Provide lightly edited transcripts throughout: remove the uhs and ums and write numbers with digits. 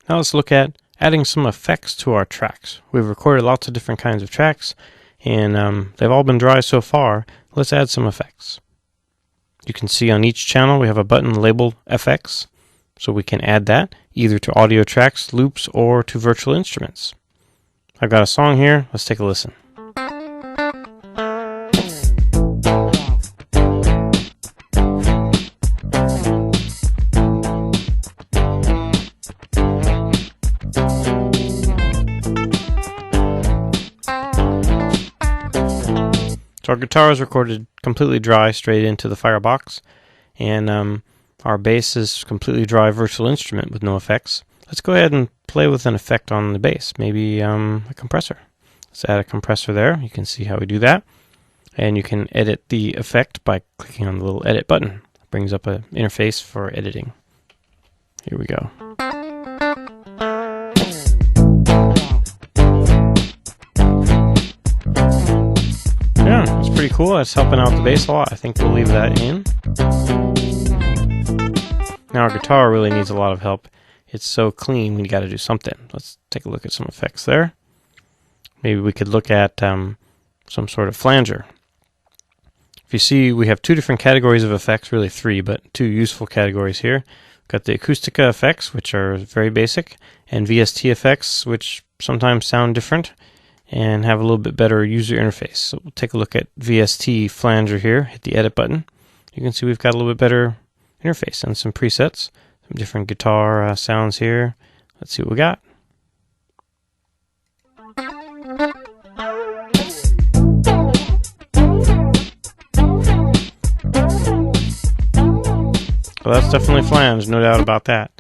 Now let's look at adding some effects to our tracks. We've recorded lots of different kinds of tracks, and they've all been dry so far. Let's add some effects. You can see on each channel we have a button labeled FX, so we can add that either to audio tracks, loops, or to virtual instruments. I've got a song here. Let's take a listen. So our guitar is recorded completely dry straight into the Firebox, and our bass is completely dry virtual instrument with no effects. Let's go ahead and play with an effect on the bass, maybe a compressor. Let's add a compressor there. You can see how we do that. And you can edit the effect by clicking on the little edit button. It brings up an interface for editing. Here we go. Yeah, that's pretty cool. That's helping out the bass a lot. I think we'll leave that in. Now our guitar really needs a lot of help. It's so clean, we got to do something. Let's take a look at some effects there. Maybe we could look at some sort of flanger. If you see, we have two different categories of effects, really three, but two useful categories here. We've got the Acoustica effects, which are very basic, and VST effects, which sometimes sound different and have a little bit better user interface. So we'll take a look at VST flanger here, hit the edit button. You can see we've got a little bit better interface and some presets, some different guitar sounds here. Let's see what we got. Well, that's definitely flange, no doubt about that.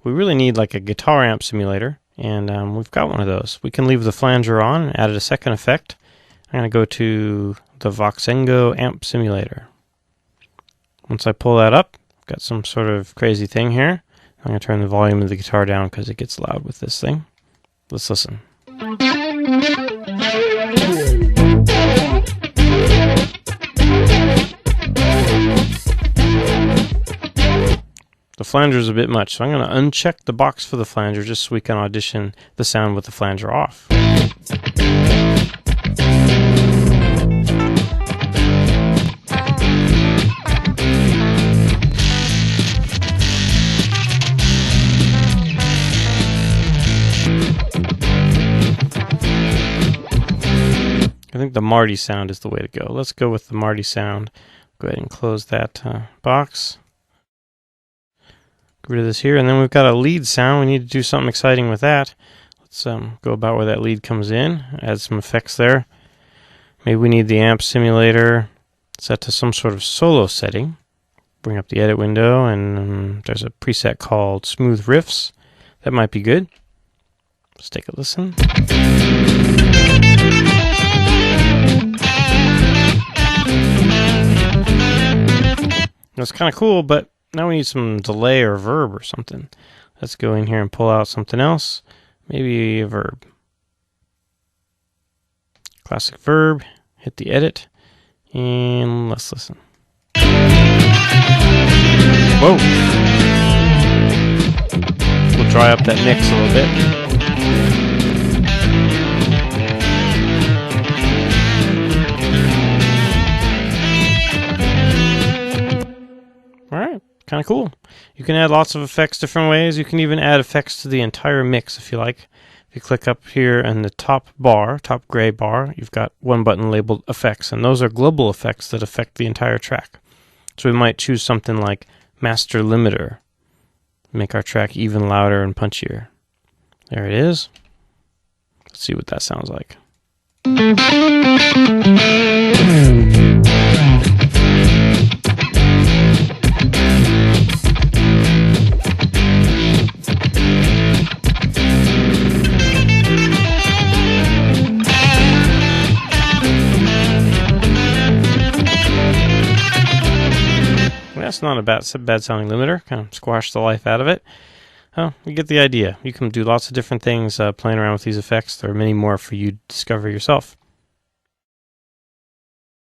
We really need like a guitar amp simulator, and we've got one of those. We can leave the flanger on and add a second effect. I'm going to go to the Voxengo amp simulator. Once I pull that up, I've got some sort of crazy thing here. I'm going to turn the volume of the guitar down because it gets loud with this thing. Let's listen. The flanger is a bit much, so I'm going to uncheck the box for the flanger just so we can audition the sound with the flanger off. I think the Marty sound is the way to go. Let's go with the Marty sound. Go ahead and close that box. Get rid of this here, and then we've got a lead sound. We need to do something exciting with that. Let's go about where that lead comes in, add some effects there. Maybe we need the amp simulator set to some sort of solo setting. Bring up the edit window, and there's a preset called Smooth Riffs. That might be good. Let's take a listen. That's kind of cool, but now we need some delay or verb or something. Let's go in here and pull out something else. Maybe a verb. Classic verb. Hit the edit. And let's listen. Whoa! We'll dry up that mix a little bit. Alright. Kind of cool. You can add lots of effects different ways. You can even add effects to the entire mix if you like. If you click up here in the top bar, top gray bar, you've got one button labeled effects, and those are global effects that affect the entire track. So we might choose something like master limiter, make our track even louder and punchier. There it is. Let's see what that sounds like. That's not a bad sounding limiter. Kind of squash the life out of it. Oh, you get the idea. You can do lots of different things playing around with these effects. There are many more for you to discover yourself.